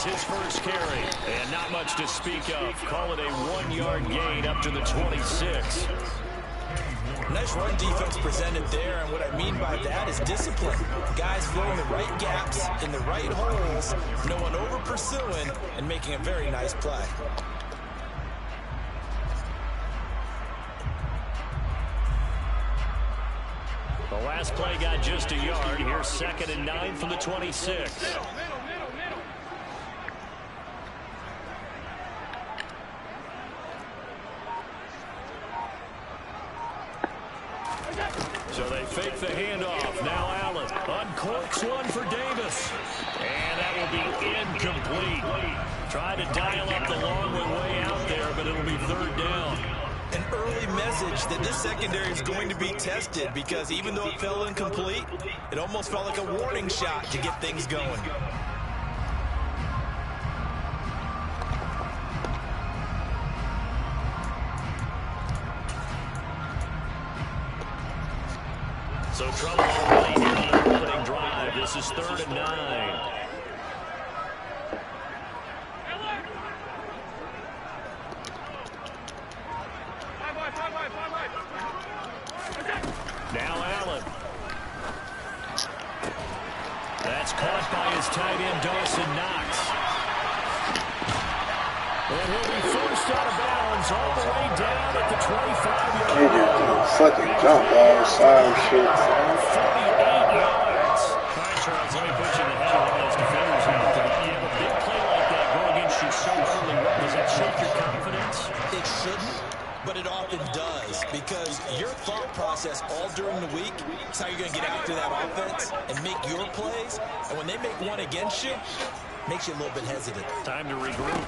is his first carry. And not much to speak of. Call it a 1-yard gain up to the 26. Nice run defense presented there, and what I mean by that is discipline. Guys filling the right gaps in the right holes, no one over pursuing, and making a very nice play. The last play got just a yard. Here's 2nd and 9 from the 26. So they fake the handoff. Now Allen uncorks one for Davis. And that will be incomplete. Try to dial up the long one way out there, but it'll be 3rd down. An early message that this secondary is going to be tested, because even though it fell incomplete, it almost felt like a warning shot to get things going. So trouble already here on their opening drive. This is 3rd and 9. Now Allen. That's caught by his tight end, Dawson Knox. And he'll be forced out of bounds all the way down at the 25-yard line. They just do a fucking jump ball, side shit. 48 yards. All right, Charles, let me put you in the head of one of those defenders out there. You have a big play like that go against you so early. Does that shake your confidence? It shouldn't, but it often does, because your thought process all during the week is how you're going to get after that offense and make your plays. And when they make one against you, it makes you a little bit hesitant. Time to regroup.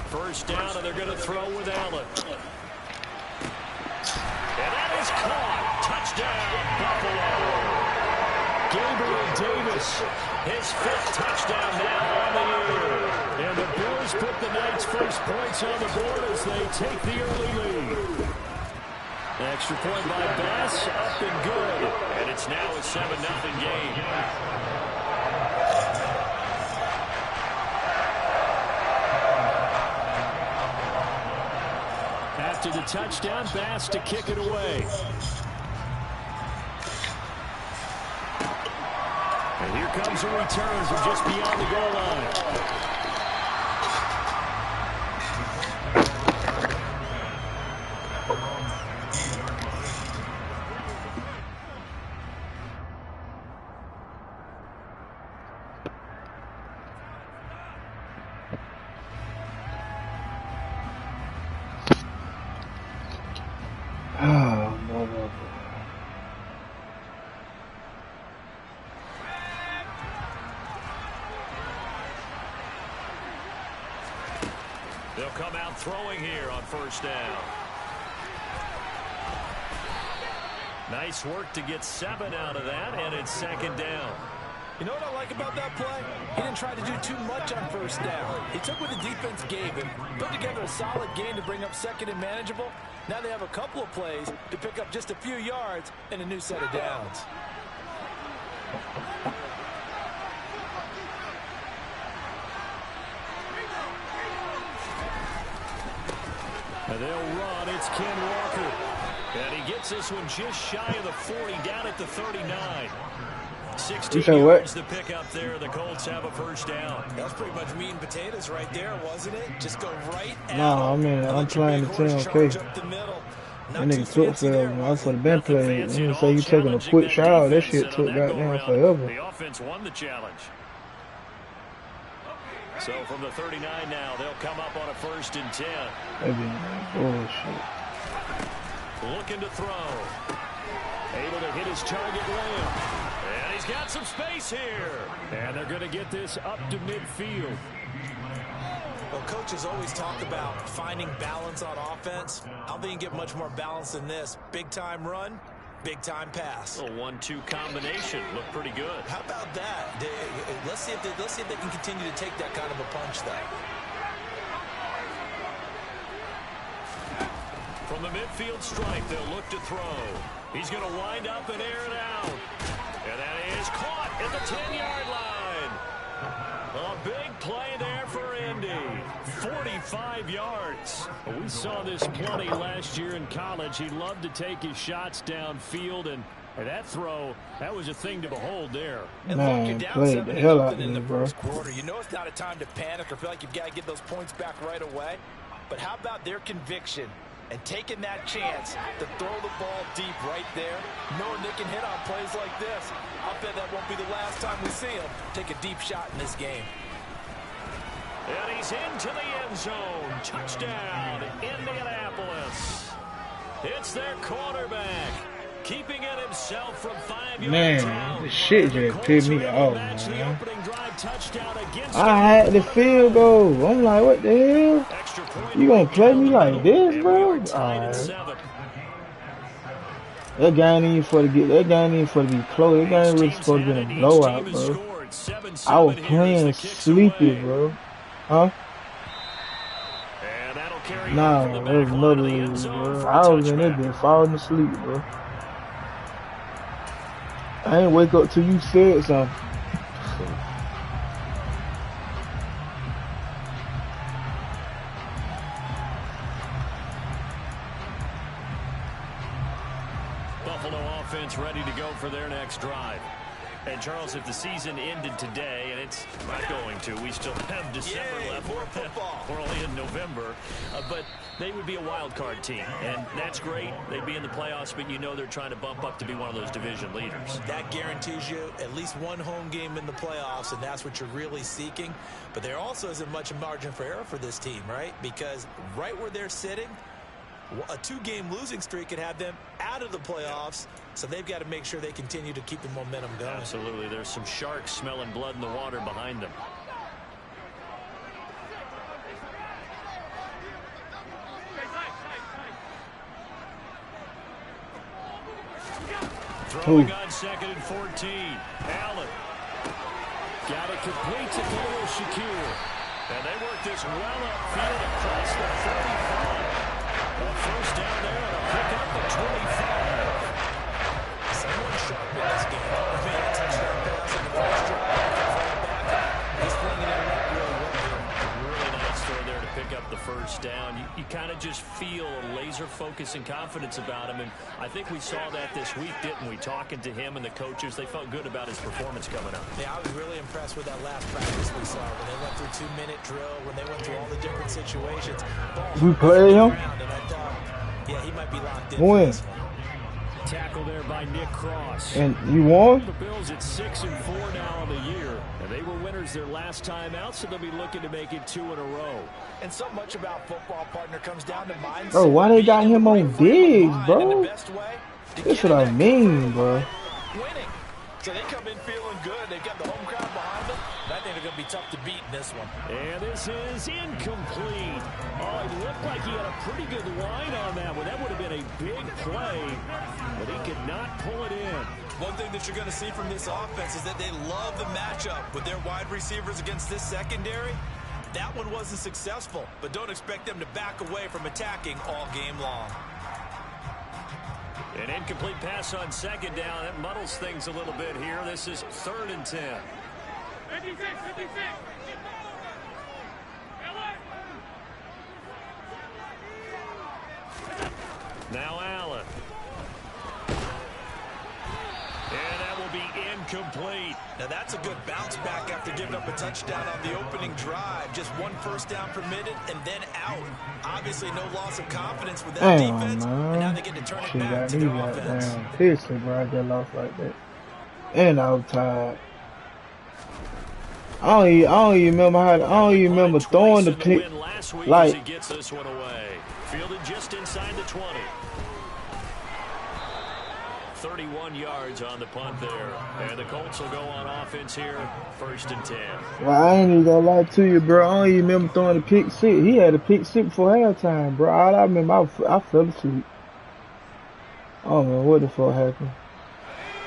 1st down, and they're going to throw with Allen. And that is caught. Touchdown, Buffalo. Gabriel Davis, his 5th touchdown now on the year. And the Bills put the night's first points on the board as they take the early lead. Extra point by Bass, up and good. And it's now a 7-0 game. After the touchdown, Bass to kick it away. And here comes a return from just beyond the goal line. They'll come out throwing here on 1st down. Nice work to get 7 out of that, and it's 2nd down. You know what I like about that play? He didn't try to do too much on 1st down. He took what the defense gave him, put together a solid game to bring up 2nd and manageable. Now they have a couple of plays to pick up just a few yards and a new set of downs. And they'll run. It's Ken Walker. And he gets this one just shy of the 40, down at the 39. 16 yards to pick up there. The Colts have a 1st down. That was pretty much meat and potatoes right there, wasn't it? Just go right out. No, I mean, I'm playing the TMK. That nigga took forever. I should have been playing. You say you taking a quick shower. That shit took goddamn forever. The offense won the challenge. So from the 39 now, they'll come up on a 1st and 10. That be bullshit. Looking to throw. Able to hit his target, Lamb. And he's got some space here. And they're going to get this up to midfield. Well, coaches always talk about finding balance on offense. I don't think you can get much more balance than this. Big-time run, big-time pass. A 1-2 combination. Looked pretty good. How about that? Let's see if they can continue to take that kind of a punch, though. From the midfield stripe, they'll look to throw. He's going to wind up and air it out. And that is caught at the 10-yard line. A big Big play there for Indy. 45 yards. We saw this plenty last year in college. He loved to take his shots downfield, and that throw, that was a thing to behold there. And man, look, you're down played the hell out of in the me, bro. first quarter. You know it's not a time to panic or feel like you've got to get those points back right away. But how about their conviction and taking that chance to throw the ball deep right there, knowing they can hit on plays like this? I'll bet that won't be the last time we see him take a deep shot in this game. And he's into the end zone. Touchdown, Indianapolis. It's their quarterback, keeping it himself from 5 yards Man, out. this shit just pissed me off, Match the man. opening drive touchdown against I had the field goal. I'm like, what the hell? extra point. You gonna play me like this, And bro? we are tied at Alright. 7. That game ain't for to get. That game ain't for to be close. That game really supposed to be a blowout, bro. I was playing sleepy, bro. Huh? And that'll carry Nah, from the that was back line another of the end one, zone bro. for a I was in there touchback. just falling asleep, bro. I ain't wake up till you said something. Buffalo offense ready to go for their next drive. And Charles, if the season ended today, and it's not going to, we still have December left. More football. We're only in November, but they would be a wild card team, and that's great. They'd be in the playoffs, but you know they're trying to bump up to be one of those division leaders. That guarantees you at least one home game in the playoffs, and that's what you're really seeking. But there also isn't much margin for error for this team, right? Because right where they're sitting, a 2-game losing streak could have them out of the playoffs, so they've got to make sure they continue to keep the momentum going. Absolutely. There's some sharks smelling blood in the water behind them. Throwing on 2nd and 14. Allen. Got it complete to Khalil Shakir. And they work this well upfield across the 35. A first down there and a pick up the 25. Someone sharp in this game. He made a touchdown pass in the first drive. He's bringing it up real well here. Really nice throw there to pick up the first down. You kind of just feel a laser focus and confidence about him, and I think we saw that this week, didn't we? Talking to him and the coaches, they felt good about his performance coming up. Yeah, I was really impressed with that last practice we saw when they went through 2-minute drill, when they went through all the different situations. We played him? And I thought, yeah, he might be locked in. When? For this one. Tackle there by Nick Cross. And you won? The Bills at 6-4 now on the year, and they were winners their last time out, so they'll be looking to make it 2 in a row. And so much about football, partner, comes down to mindset. Bro, why they got him on Diggs, bro? This That's what I mean, bro. Winning. So they come in feeling good. They've got the home crowd behind them. And I think they're going to be tough to beat in this one. And this is incomplete. Oh, it looked like he had a pretty good line on that one. That would have been a big play, but he could not pull it in. One thing that you're going to see from this offense is that they love the matchup with their wide receivers against this secondary. That one wasn't successful, but don't expect them to back away from attacking all game long. An incomplete pass on 2nd down. That muddles things a little bit here. This is 3rd and 10. 56. Now Allen. And that will be incomplete. Now that's a good bounce back after giving up a touchdown on the opening drive. Just one first down permitted and then out. Obviously no loss of confidence with that Damn, defense. man. And now they get to turn it Shit back got to me their got offense. down pissed, bro. I got lost like that. And I was tired. I don't even remember throwing the pick. Like, he gets this one away. Fielded just inside the 20. 31 yards on the punt there. And the Colts will go on offense here, 1st and 10. well, I ain't even gonna lie to you, bro. I don't even remember throwing the pick 6. He had a pick 6 before halftime, bro. All I remember, I fell asleep. I don't know what the fuck happened.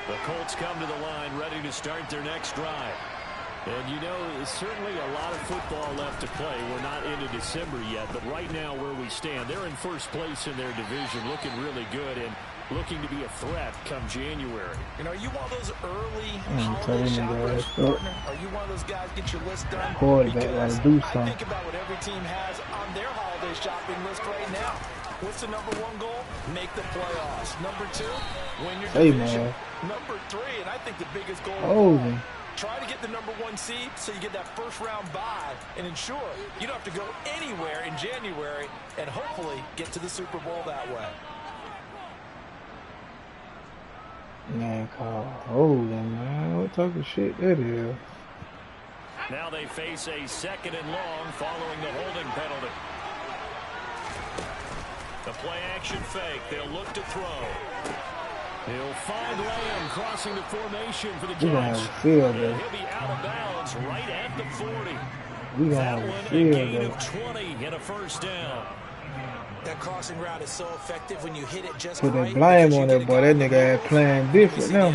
The Colts come to the line, ready to start their next drive. And you know, there's certainly a lot of football left to play. We're not into December yet, but right now where we stand, they're in 1st place in their division, looking really good. And looking to be a threat come January. You know, are you one of those early tell holiday him shoppers, to go. partner? Are you one of those guys get your list done? Quarterback Because gotta do I something. think about what every team has on their holiday shopping list right now. What's the number one goal? Make the playoffs. Number two, win your division. Number three, and I think the biggest goal of all, try to get the number one seed so you get that first round bye and ensure you don't have to go anywhere in January and hopefully get to the Super Bowl that way. Man, call holding, man. What type of shit that is? Now they face a 2nd and long following the holding penalty. The play action fake. They'll look to throw. He'll find Lamb crossing the formation for the catch. He'll be out of bounds right at the 40. That one, a gain of 20 and a first down. That crossing route is so effective when you hit it just put right. Put that blame on that boy. That nigga had playing different now.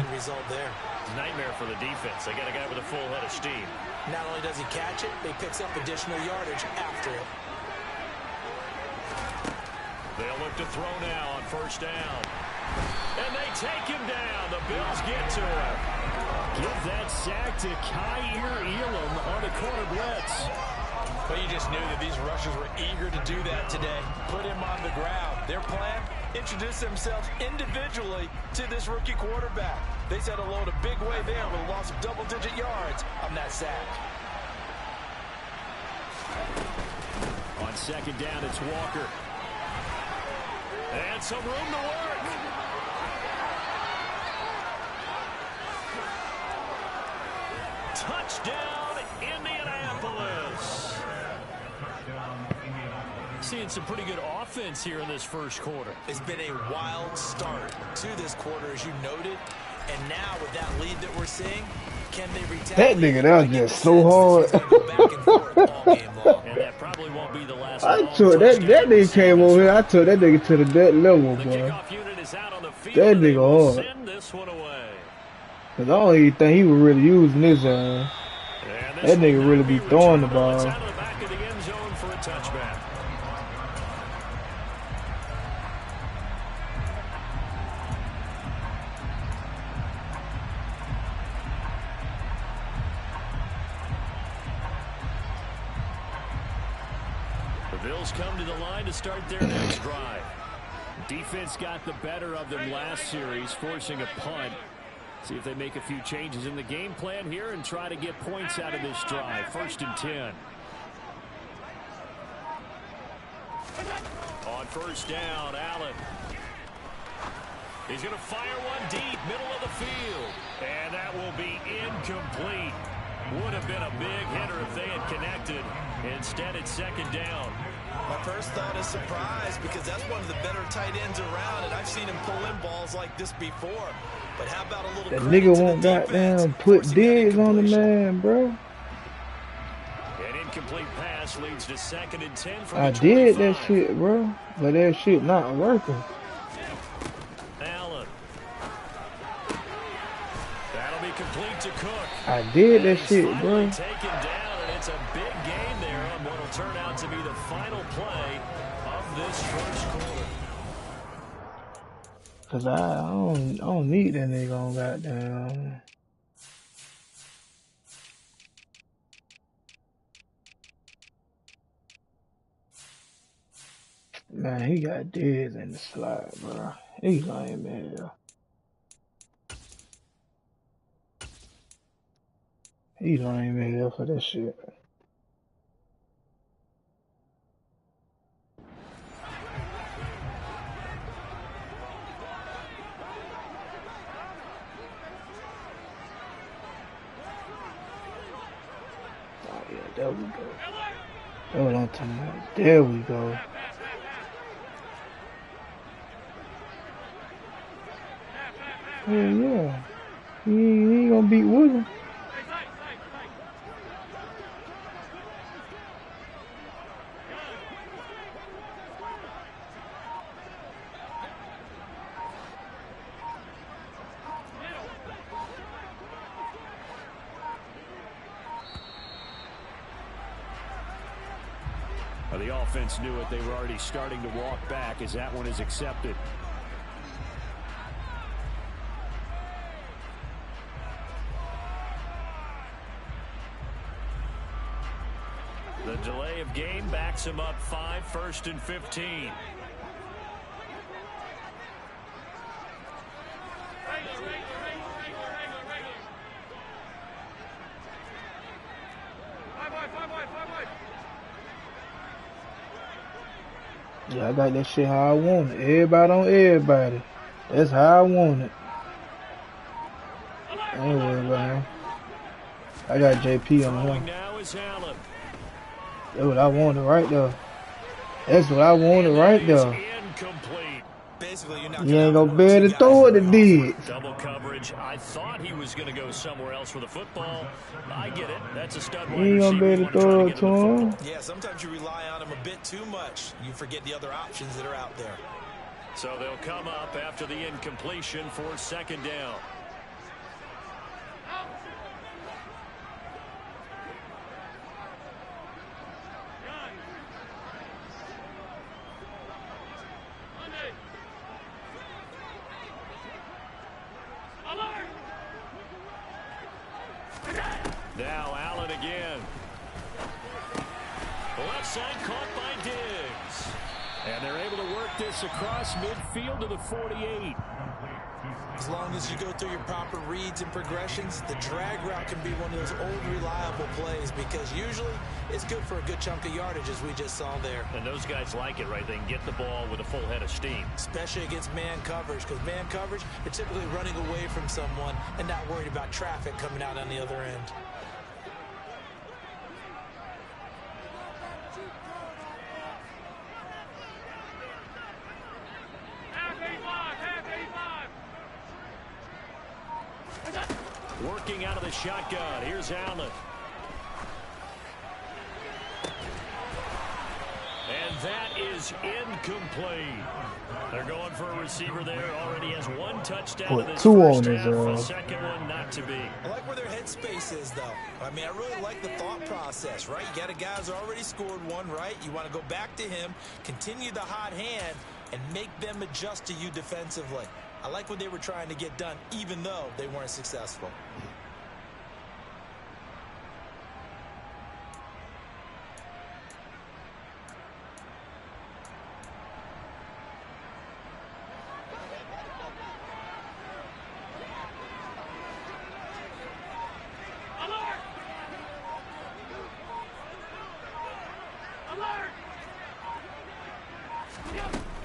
Nightmare for the defense. They got a guy with a full head of steam. Not only does he catch it, he picks up additional yardage after it. They'll look to throw now on first down. And they take him down. The Bills get to him. Give that sack to Kaiir Elam on the corner blitz. But you just knew that these rushers were eager to do that today. Put him on the ground. Their plan, introduce themselves individually to this rookie quarterback. They said hello to Big Way there with a loss of double-digit yards on that sack. On second down, it's Walker. And some room to work. Touchdown, Indianapolis. Seeing some pretty good offense here in this first quarter. It's been a wild start to this quarter, as you noted. And now with that lead that we're seeing, can they retaliate? That nigga, that was just so hard. And that probably won't be the last. I took that nigga came over here. I took that nigga to the dead level, boy. That nigga hard. This one away. Cause I don't even think he was really using his That nigga really be throwing the ball. Out of the back of the end zone for a touchback. The Bills come to the line to start their next drive. Defense got the better of them last series, forcing a punt. See if they make a few changes in the game plan here and try to get points out of this drive. 1st and 10. On first down, Allen. He's going to fire one deep, middle of the field. And that will be incomplete. Would have been a big hitter if they had connected. Instead, it's 2nd down. My first thought is surprise, because that's one of the better tight ends around, and I've seen him pull in balls like this before. But how about a little that nigga won't goddamn put digs on the man, bro. An incomplete pass leads to 2nd and 10 from I did that shit, bro, but that shit not working. Allen. That'll be complete to Cook. I did that shit, bro. Taken down, and it's a big gain there on what will turn out to be the final play of this first quarter. Cause I don't need that nigga on goddamn. Man, he got digs in the slide, bro. He lame, man. He lame, man, for that shit. There we go. That's what I'm talking about. There we go. Hell yeah. He ain't gonna beat William. The offense knew it. They were already starting to walk back as that one is accepted. The delay of game backs him up 5, 1st and 15. Yeah, I got that shit how I want it. Everybody on everybody. That's how I want it. I ain't worried about him. I got JP on him. Now is Allen. That's what I wanted right there. That's what I wanted right there. Incomplete. Basically, you're not You ain't gonna be able to throw it to Diggs. Double coverage. I thought he was going to go somewhere else for the football. I get it. That's a stud wide You ain't gonna be able to throw it to him. Yeah, sometimes you rely on him a bit too much. You forget the other options that are out there. So they'll come up after the incompletion for 2nd down. Now Allen again. Left side caught by Diggs. And they're able to work this across midfield to the 48. As long as you go through your proper reads and progressions, the drag route can be one of those old reliable plays because usually it's good for a good chunk of yardage as we just saw there. And those guys like it, right? They can get the ball with a full head of steam. Especially against man coverage because man coverage, they're typically running away from someone and not worried about traffic coming out on the other end. Working out of the shotgun. Here's Allen. And that is incomplete. They're going for a receiver there. Already has 1 touchdown in this first half. The second one not to be. I like where their headspace is, though. I mean, I really like the thought process, right? You got a guy who's already scored one, right? You want to go back to him, continue the hot hand, and make them adjust to you defensively. I like what they were trying to get done, even though they weren't successful.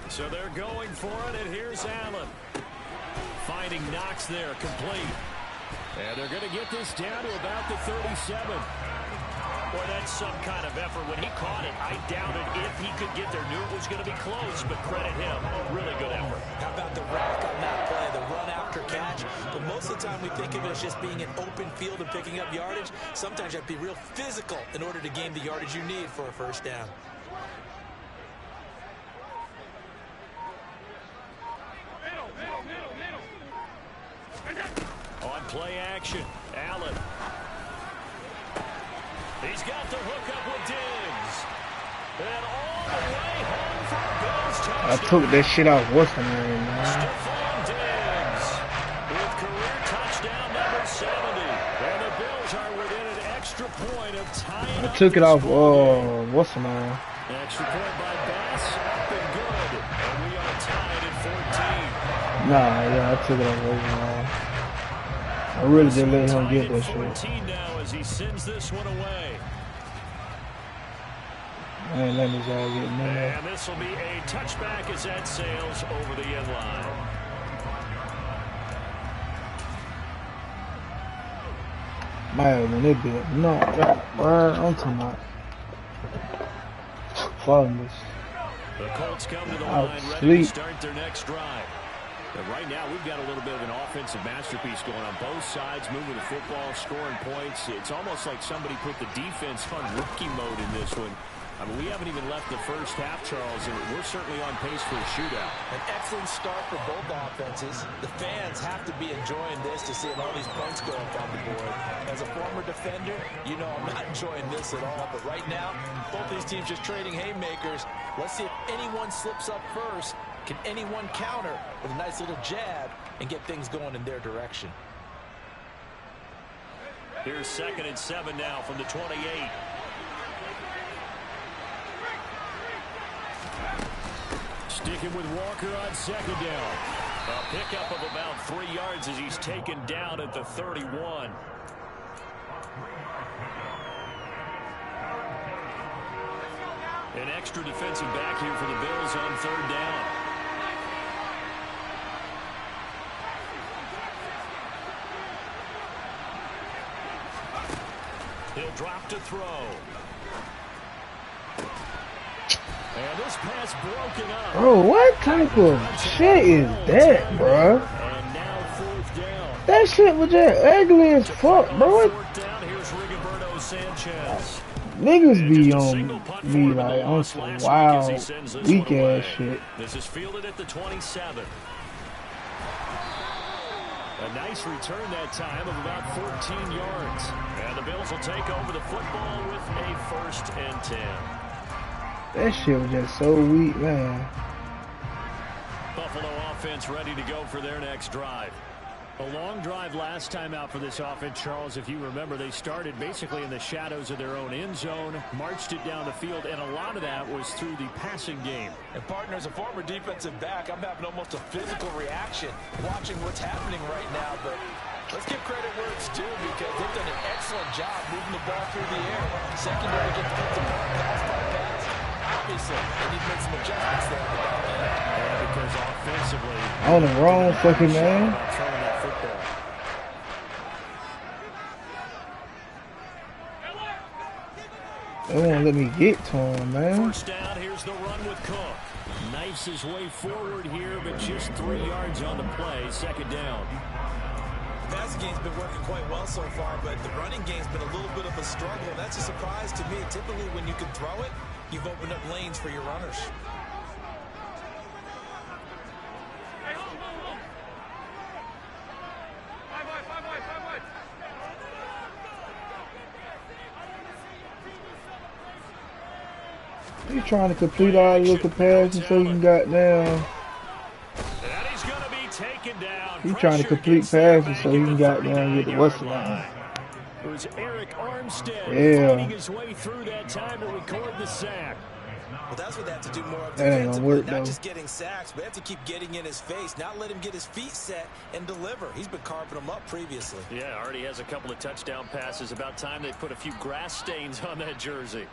So they're going for it, and here's Allen. Finding Knox there, complete. And they're going to get this down to about the 37. Boy, that's some kind of effort. When he caught it, I doubted if he could get there. Knew it was going to be close, but credit him. Really good effort. How about the rack on that play, the run after catch? But most of the time we think of it as just being an open field and picking up yardage. Sometimes you have to be real physical in order to gain the yardage you need for a first down. On play action, Allen. He's got the hook up with Diggs. And all the way home for a Bills touchdown. I took that shit off. What's the name, man? Stephon Diggs with career touchdown number 70. And the Bills are within an extra point of tying. I took it off. What's the name? Extra point by Bass. Up and good. And we are tied at 14. Nah, yeah, I took it off overall. I really didn't let him get that shit. 14 now as he sends this one away. I ain't letting this guy get none of that. And this will be a touchback as that sails over the end line. Man, they did. No, I'm talking about. Fumbles. The Colts come to the line ready to start their next drive. And right now, we've got a little bit of an offensive masterpiece going on both sides, moving the football, scoring points. It's almost like somebody put the defense on rookie mode in this one. I mean, we haven't even left the first half, Charles, and we're certainly on pace for a shootout. An excellent start for both offenses. The fans have to be enjoying this to see all these points go up on the board. As a former defender, you know I'm not enjoying this at all. But right now, both these teams just trading haymakers. Let's see if anyone slips up first. Can anyone counter with a nice little jab and get things going in their direction? Here's 2nd and 7 now from the 28. Sticking with Walker on second down. A pickup of about 3 yards as he's taken down at the 31. An extra defensive back here for the Bills on third down. He'll drop to throw. And this pass broken up. Bro, what type of shit is that, bro? And now fourth down. That shit was just ugly as fuck, bro. Fourth down, here's Rigoberto Sanchez. Niggas be on some wild, weak ass shit. This is fielded at the 27. A nice return that time of about 14 yards. And the Bills will take over the football with a 1st and 10. That shit was just so weak, man. Buffalo offense ready to go for their next drive. A long drive last time out for this offense, Charles. If you remember, they started basically in the shadows of their own end zone, marched it down the field, and a lot of that was through the passing game. And partner, as a former defensive back, I'm having almost a physical reaction watching what's happening right now. But let's give credit where it's due because they've done an excellent job moving the ball through the air. Secondary gets picked apart, pass. Obviously, they need to make some adjustments there. And because offensively, On the wrong fucking man. They won't let me get to him, man. First down, here's the run with Cook. Knifes his way forward here, but just 3 yards on the play. Second down. The passing game's been working quite well so far, but the running game's been a little bit of a struggle. And that's a surprise to me. Typically, when you can throw it, you've opened up lanes for your runners. He's trying to complete all the little passes so he can got down. And he's going to be taken down. He's trying to complete passes so he can got down with the whistle line. It was Eric Armstead fighting Yeah. his way through that time to record the sack. Well, that's what they have to do more of That ain't gonna work, not though. just getting sacks, but they have to keep getting in his face, not let him get his feet set and deliver. He's been carving them up previously. Yeah, already has a couple of touchdown passes. About time they put a few grass stains on that jersey.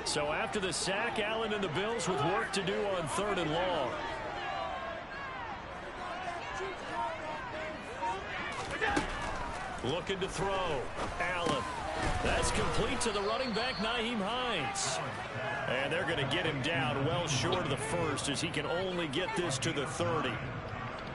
So after the sack, Allen and the Bills with work to do on 3rd and long. Looking to throw. Allen. That's complete to the running back, Nyheim Hines. And they're going to get him down well short of the first as he can only get this to the 30.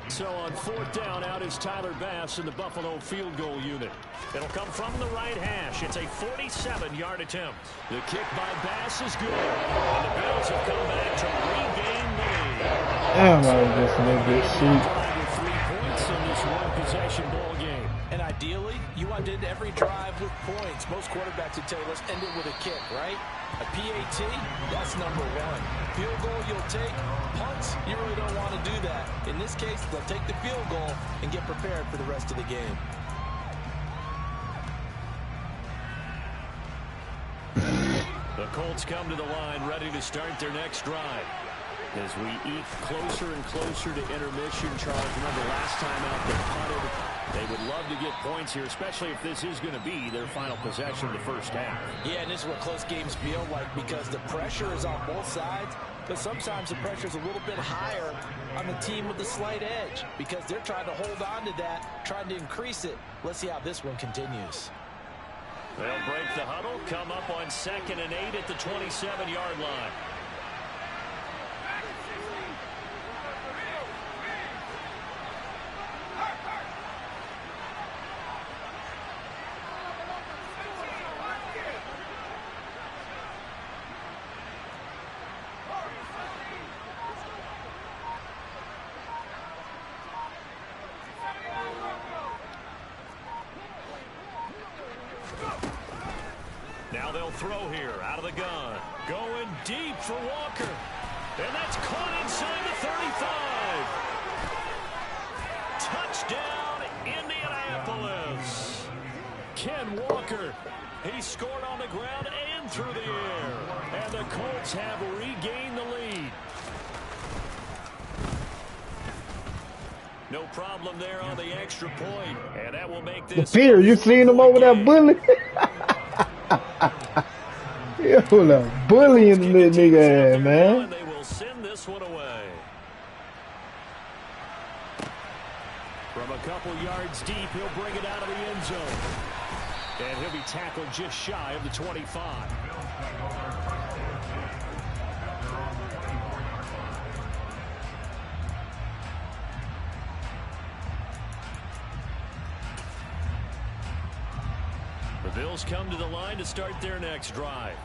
So on 4th down, out is Tyler Bass in the Buffalo field goal unit. It'll come from the right hash. It's a 47-yard attempt. The kick by Bass is good. And the Bills have come back to regain the lead. Damn, I was just a little bit sweet. With 3 points in this one-possession ball game. And ideally, you want to end every drive with points. Most quarterbacks would tell you, let's end it with a kick, right? A PAT, that's number 1. Field goal you'll take. Punts, you really don't want to do that. In this case, they'll take the field goal and get prepared for the rest of the game. The Colts come to the line ready to start their next drive. As we eke closer and closer to intermission, Charles, remember last time out they punted. They would love to get points here, especially if this is going to be their final possession of the first half. Yeah, and this is what close games feel like because the pressure is on both sides, but sometimes the pressure is a little bit higher on the team with the slight edge because they're trying to hold on to that, trying to increase it. Let's see how this one continues. They'll break the huddle, come up on 2nd and 8 at the 27-yard line. Now they'll throw here out of the gun. Going deep for Walker. And that's caught inside the 35. Touchdown, And Walker, he scored on the ground and through the air. And the Colts have regained the lead. No problem there on the extra point. And that will make this... Peter, you seen him over there bullying? Yo, bullying the nigga, man. They will send this one away. From a couple yards deep, he'll bring it out of the end zone. And he'll be tackled just shy of the 25. The Bills come to the line to start their next drive.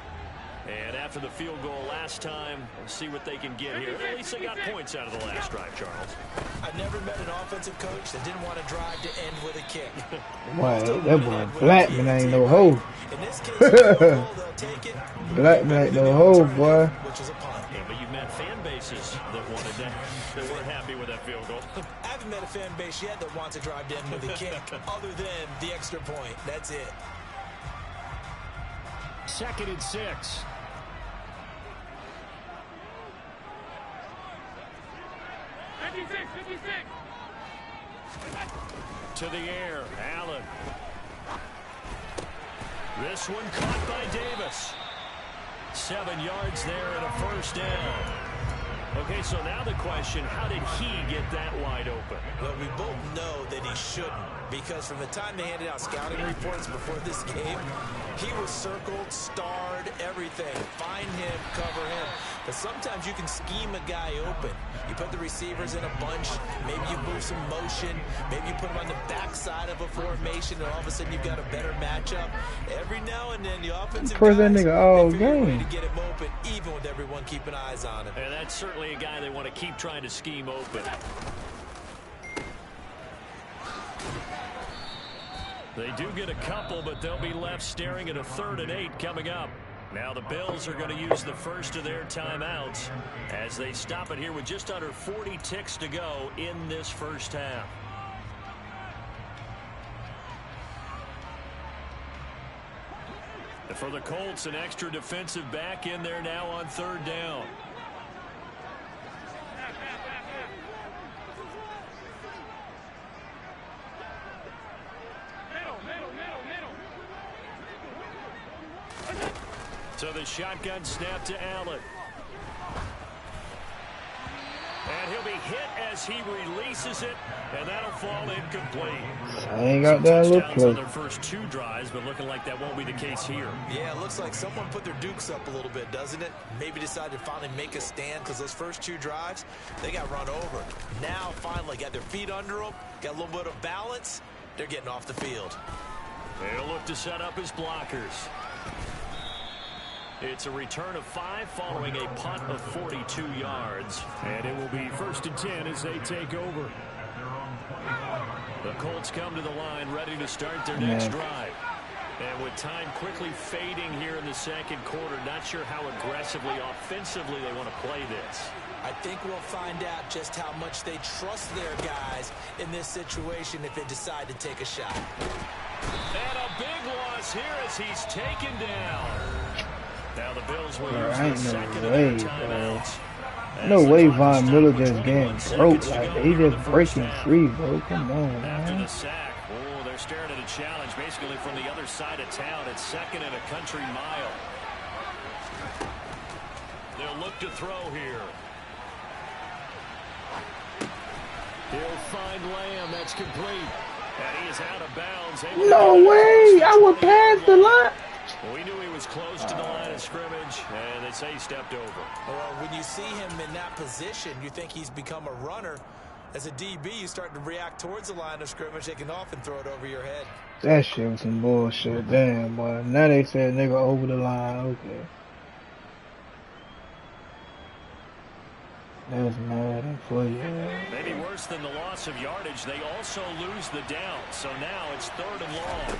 And after the field goal last time, we'll see what they can get here. At least they got points out of the last drive, Charles. I've never met an offensive coach that didn't want to drive to end with a kick. Boy, that boy Blackman ain't no hoe. In this case, they'll take it. Blackman ain't no hoe, boy. Which is a punt. Yeah, but you've met fan bases that wanted that. They weren't happy with that field goal. I haven't met a fan base yet that wants to drive to end with a kick, other than the extra point. That's it. 2nd and 6. To the air, Allen. This one caught by Davis. 7 yards there and a first down. Okay, so now the question, how did he get that wide open? Well, we both know that he shouldn't, because from the time they handed out scouting reports before this game, he was circled, starred, everything. Find him, cover him. But sometimes you can scheme a guy open. You put the receivers in a bunch. Maybe you move some motion. Maybe you put them on the backside of a formation, and all of a sudden you've got a better matchup. Every now and then, the offensive guys, that nigga all they figure a way game. to get him open, even with everyone keeping eyes on him. And that's certainly a guy they want to keep trying to scheme open. They do get a couple, but they'll be left staring at a 3rd and 8 coming up. Now the Bills are going to use the first of their timeouts as they stop it here with just under 40 ticks to go in this first half. For the Colts, an extra defensive back in there now on 3rd down. So the shotgun snap to Allen. And he'll be hit as he releases it, and that'll fall incomplete. I ain't got that little Touchdowns on play. their first 2 drives, but looking like that won't be the case here. Yeah, it looks like someone put their dukes up a little bit, doesn't it? Maybe decided to finally make a stand, because those first 2 drives, they got run over. Now, finally, got their feet under them, got a little bit of balance. They're getting off the field. They'll look to set up his blockers. It's a return of 5 following a punt of 42 yards. And it will be 1st and 10 as they take over. The Colts come to the line ready to start their next drive. And with time quickly fading here in the 2nd quarter, not sure how aggressively, offensively they want to play this. I think we'll find out just how much they trust their guys in this situation if they decide to take a shot. And a big loss here as he's taken down. Now the Bills will use Ain't the no 2nd of way, their bro. timeouts. No way Von Miller just getting broke. Like, he just breaking free, bro. Come on, After man. the sack, oh, they're staring at a challenge basically from the other side of town. It's 2nd and a country mile. They'll look to throw here. He'll find Lamb. That's complete. And he is out of bounds. No way! I would pass the line. Well, we knew he was close to the line of scrimmage, and they say he stepped over. Well, when you see him in that position, you think he's become a runner. As a DB, you start to react towards the line of scrimmage. They can often throw it over your head. That shit was some bullshit. Damn, boy. Now they said nigga over the line. Okay. That's mad for you. Maybe worse than the loss of yardage, they also lose the down. So now it's 3rd and long.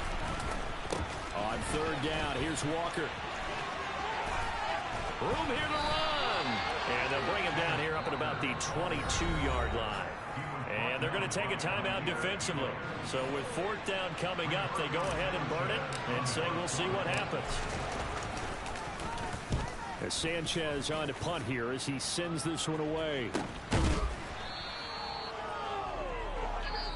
On 3rd down, here's Walker. Room here to run. And they'll bring him down here up at about the 22-yard line. And they're going to take a timeout defensively. So with 4th down coming up, they go ahead and burn it and say we'll see what happens. As Sanchez on to punt here as he sends this one away.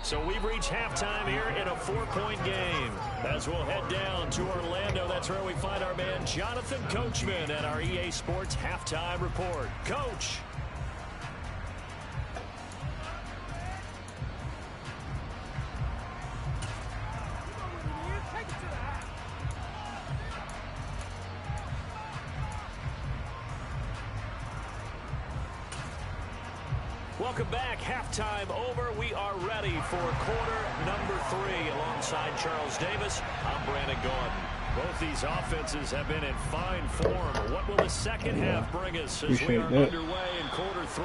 So we've reached halftime here in a 4-point game. As we'll head down to Orlando, that's where we find our man Jonathan Coachman at our EA Sports Halftime Report. Coach. Welcome back. Halftime over. We are ready for quarter number 3. Alongside Charles Davis, I'm Brandon Gordon. Both these offenses have been in fine form. What will the second half bring us as we are underway in quarter 3?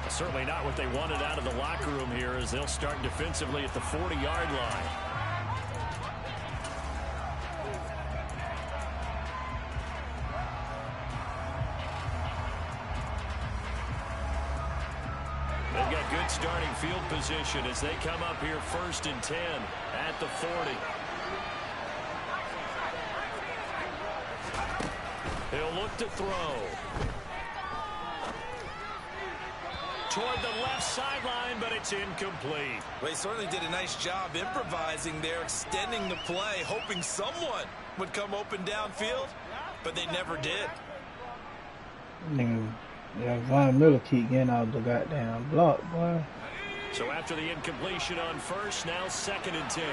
Certainly not what they wanted out of the locker room here as they'll start defensively at the 40-yard line. They've got good starting field position as they come up here 1st and 10 at the 40. He'll look to throw. Toward the left sideline, but it's incomplete. Well, he certainly did a nice job improvising there, extending the play, hoping someone would come open downfield, but they never did. Yeah, Von Miller keep getting out the goddamn block, boy. So after the incompletion on 1st, now 2nd and 10.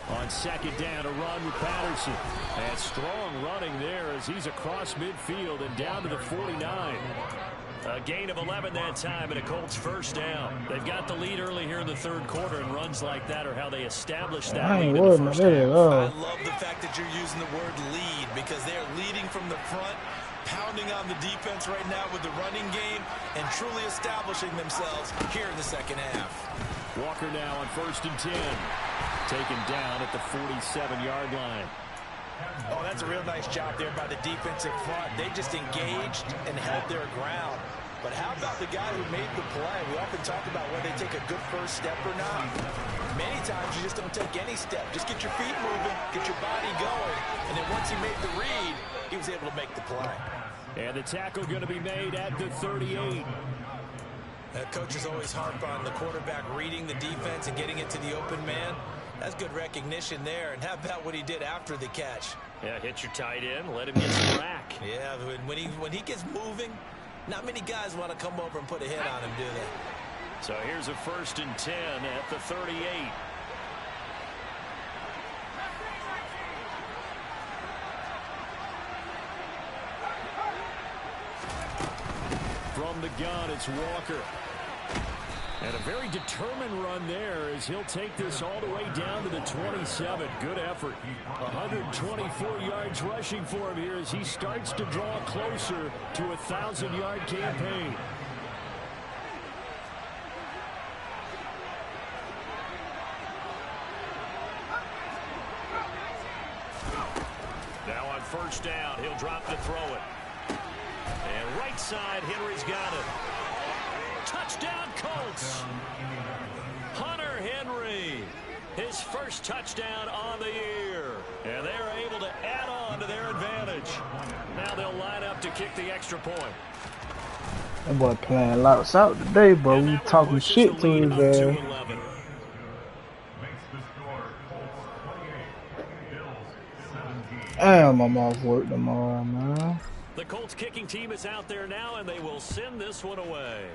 On 2nd down, a run with Patterson. And strong running there as he's across midfield and down to the 49. A gain of 11 that time and a Colts 1st down. They've got the lead early here in the 3rd quarter, and runs like that are how they establish that lead in the 1st half. I love the fact that you're using the word lead because they're leading from the front, pounding on the defense right now with the running game, and truly establishing themselves here in the 2nd half. Walker now on 1st and 10. Taken down at the 47-yard line. Oh, that's a real nice job there by the defensive front. They just engaged and held their ground. But how about the guy who made the play? We often talk about whether they take a good first step or not. Many times you just don't take any step. Just get your feet moving, get your body going. And then once he made the read, he was able to make the play. And the tackle going to be made at the 38. Coaches always harp on the quarterback reading the defense and getting it to the open man. That's good recognition there. And how about what he did after the catch? Yeah, hit your tight end, let him get some rack. Yeah, when he gets moving, not many guys want to come over and put a hit on him, do they? So here's a 1st and 10 at the 38. From the gun, it's Walker. And a very determined run there as he'll take this all the way down to the 27. Good effort. 124 yards rushing for him here as he starts to draw closer to a 1,000-yard campaign. Now on 1st down, he'll drop to throw it. And right side, Henry's got it. Touchdown, Colts. Hunter Henry, his first touchdown on the year. And they're able to add on to their advantage. Now they'll line up to kick the extra point. That boy playing lights out today, bro. We talking shit to his ass. Damn, I'm off work tomorrow, man. The Colts kicking team is out there now, and they will send this one away.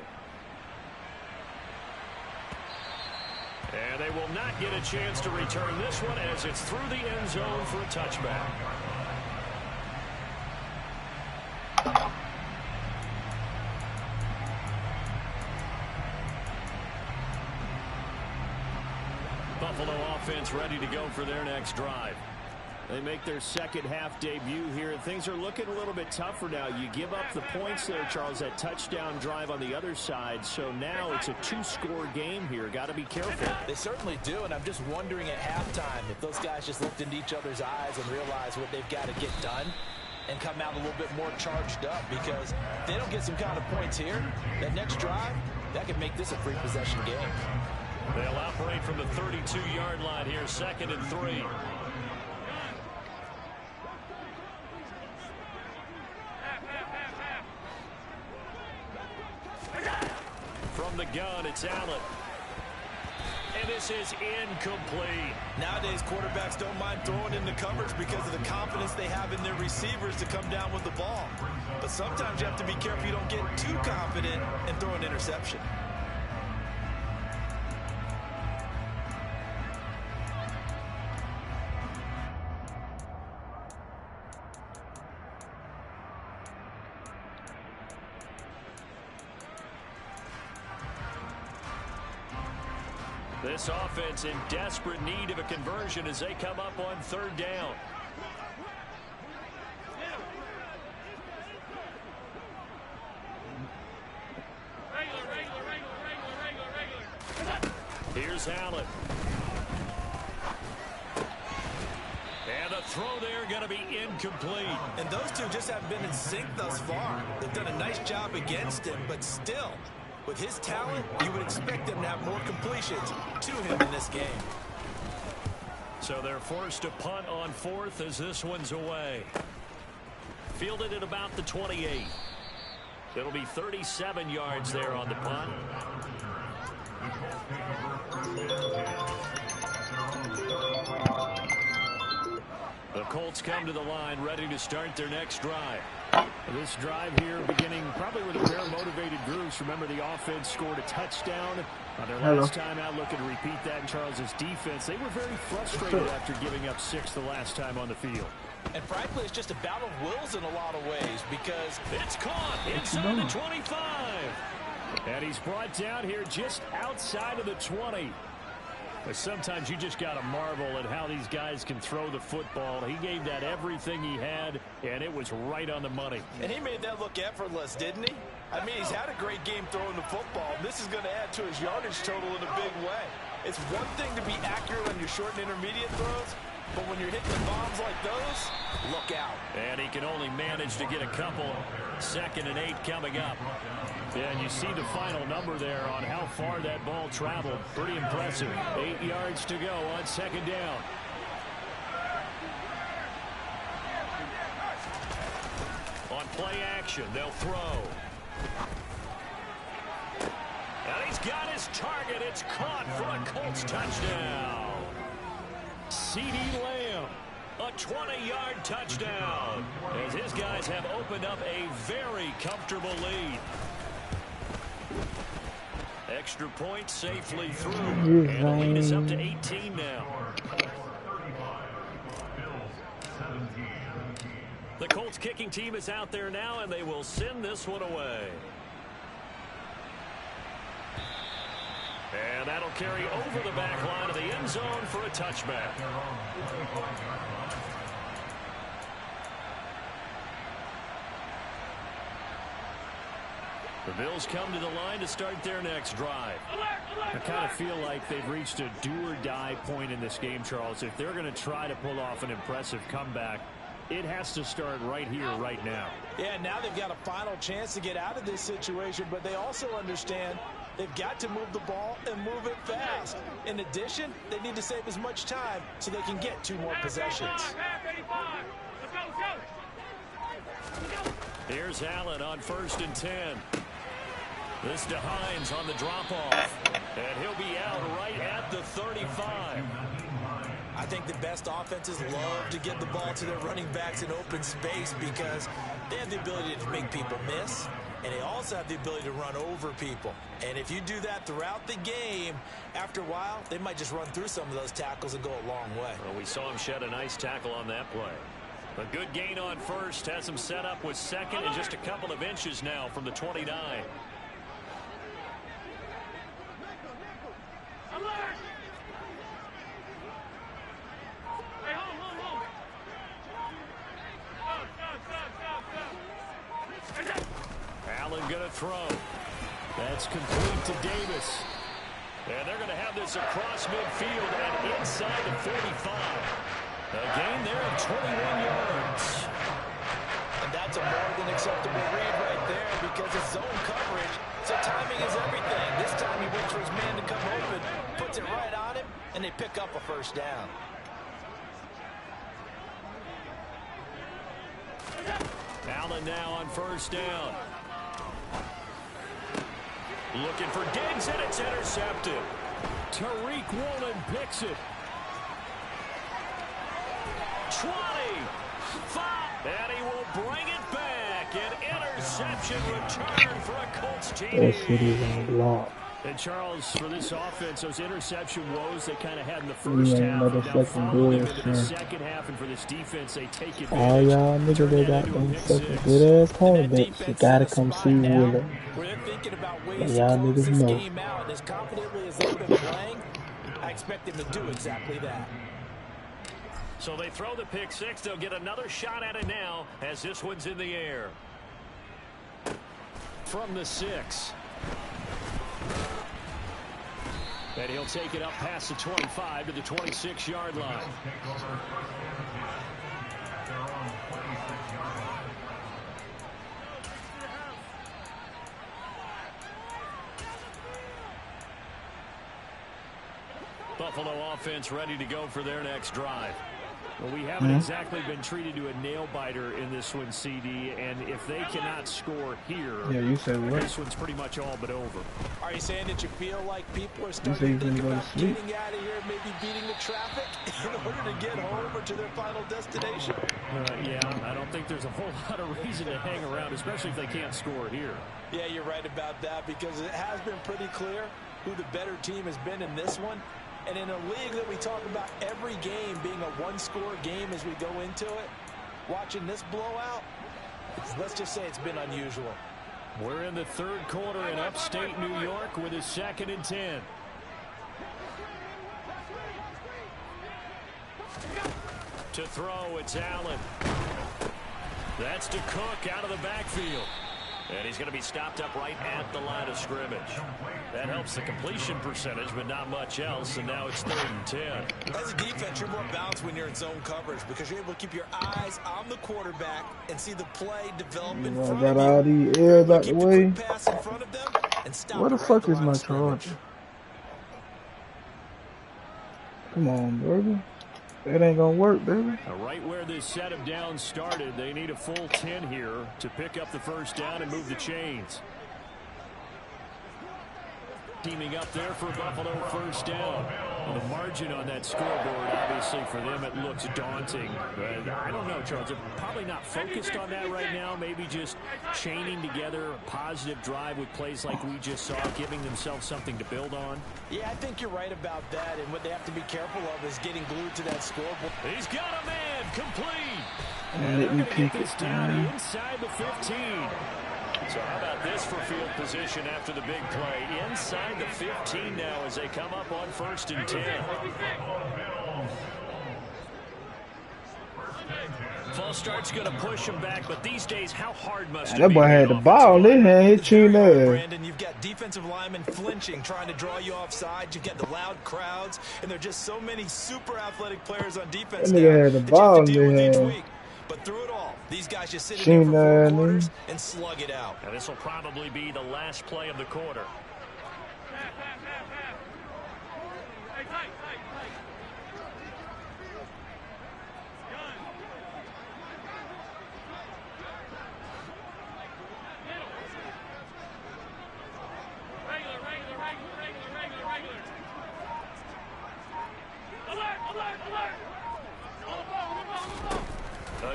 And they will not get a chance to return this one as it's through the end zone for a touchback. Buffalo offense ready to go for their next drive. They make their second half debut here, and things are looking a little bit tougher now. You give up the points there, Charles, that touchdown drive on the other side. So now it's a two-score game here. Got to be careful. They certainly do, and I'm just wondering at halftime if those guys just looked into each other's eyes and realized what they've got to get done and come out a little bit more charged up, because if they don't get some kind of points here, that next drive, that could make this a free possession game. They'll operate from the 32-yard line here, 2nd and 3. From the gun, it's Allen. And this is incomplete. Nowadays, quarterbacks don't mind throwing into coverage because of the confidence they have in their receivers to come down with the ball. But sometimes you have to be careful you don't get too confident and throw an interception. This offense in desperate need of a conversion as they come up on 3rd down. Here's Allen. And the throw there going to be incomplete. And those two just haven't been in sync thus far. They've done a nice job against him, but still, with his talent, you would expect them to have more completions to him in this game. So they're forced to punt on 4th as this one's away. Fielded at about the 28. It'll be 37 yards there on the punt. The Colts come to the line ready to start their next drive. This drive here beginning probably with a pair of motivated groups. Remember, the offense scored a touchdown on their last time out, looking to repeat that in Charles's defense. They were very frustrated after giving up 6 the last time on the field. And frankly, it's just a battle of wills in a lot of ways, because it's caught inside the 25. And he's brought down here just outside of the 20. But sometimes you just got to marvel at how these guys can throw the football. He gave that everything he had, and it was right on the money. And he made that look effortless, didn't he? I mean, he's had a great game throwing the football. This is going to add to his yardage total in a big way. It's one thing to be accurate on your short and intermediate throws, but when you're hitting the bombs like those, look out. And he can only manage to get a couple. 2nd and 8 coming up. And you see the final number there on how far that ball traveled. Pretty impressive. 8 yards to go on 2nd down. On play action, they'll throw. And he's got his target. It's caught for a Colts touchdown. C.D. Lamb. A 20-yard touchdown as his guys have opened up a very comfortable lead. Extra point safely through. And the lead is up to 18 now. The Colts kicking team is out there now, and they will send this one away. And that'll carry over the back line of the end zone for a touchback. The Bills come to the line to start their next drive. I kind of feel like they've reached a do-or-die point in this game, Charles. If they're going to try to pull off an impressive comeback, it has to start right here, right now. Yeah, now they've got a final chance to get out of this situation, but they also understand they've got to move the ball and move it fast. In addition, they need to save as much time so they can get 2 more possessions. Here's Allen on 1st and 10. This to Hines on the drop-off. And he'll be out right at the 35. I think the best offenses love to get the ball to their running backs in open space because they have the ability to make people miss, and they also have the ability to run over people. And if you do that throughout the game, after a while, they might just run through some of those tackles and go a long way. Well, we saw him shed a nice tackle on that play. A good gain on 1st, has him set up with 2nd and just a couple of inches now from the 29. throw. That's complete to Davis. And they're going to have this across midfield and inside the 45. A gain there of 21 yards. And that's a more than acceptable read right there because it's zone coverage, so timing is everything. This time he waits for his man to come open, puts it right on him, and they pick up a first down. Allen now on first down. Looking for Diggs, and it's intercepted. Tariq Woolen picks it. 20, 5, and he will bring it back. An interception return for a Colts TD. That shit is on block. And Charles, for this offense, those interception woes they kind of had in the first half, another now second following good into the ass second half, and for this defense, they take advantage. All y'all niggas that got them fucking good ass cornerbacks, you gotta come see Willer. But y'all niggas know. As confidently as they've been playing, I expect them to do exactly that. So they throw the pick six. They'll get another shot at it now as this one's in the air. From the 6. And he'll take it up past the 25 to the 26-yard line. Buffalo offense ready to go for their next drive. Well, we haven't exactly been treated to a nail-biter in this one, CD, and if they cannot score here, you said what? This one's pretty much all but over. Are you saying that you feel like people are starting to think about getting out of here, maybe beating the traffic in order to get home or to their final destination? Yeah, I don't think there's a whole lot of reason to hang around, especially if they can't score here. Yeah, you're right about that because it has been pretty clear who the better team has been in this one. And in a league that we talk about every game being a one-score game as we go into it, watching this blowout, let's just say it's been unusual. We're in the third quarter in upstate New York with a 2nd and 10. To throw, it's Allen. That's to Cook out of the backfield. And he's going to be stopped up right at the line of scrimmage. That helps the completion percentage, but not much else. And now it's 3rd and 10. As a defense, you're more balanced when you're in zone coverage because you're able to keep your eyes on the quarterback and see the play develop in front of you. Got all these airs out the way. Pass in front of them and stop Where the fuck is my charger? Come on, baby. That ain't gonna work, baby. Right where this set of downs started, they need a full 10 here to pick up the first down and move the chains. Teaming up there for Buffalo first down. Well, the margin on that scoreboard, obviously, for them, it looks daunting. But I don't know, Charles. They're probably not focused on that right now. Maybe just chaining together a positive drive with plays like we just saw, giving themselves something to build on. Yeah, I think you're right about that. And what they have to be careful of is getting glued to that scoreboard. He's got a man complete. And let me peek this down inside the 15. So how about this for field position after the big play? Inside the 15 now as they come up on 1st and 10. False start's going to push him back, but these days, how hard must it be? That boy had the ball in his hand. Hit you there. Brandon, you've got defensive linemen flinching, trying to draw you offside. You've got the loud crowds, and there are just so many super athletic players on defense now had the ball that you have to deal with each week. But through it all, these guys just sit in there for 4 quarters and slug it out. Now this will probably be the last play of the quarter.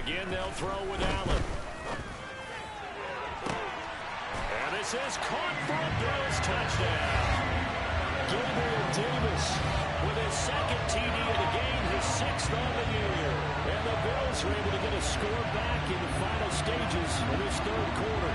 Again, they'll throw with Allen. And this is caught for a Bills touchdown. Gabriel Davis with his 2nd TD of the game, his 6th on the year. And the Bills are able to get a score back in the final stages of this 3rd quarter.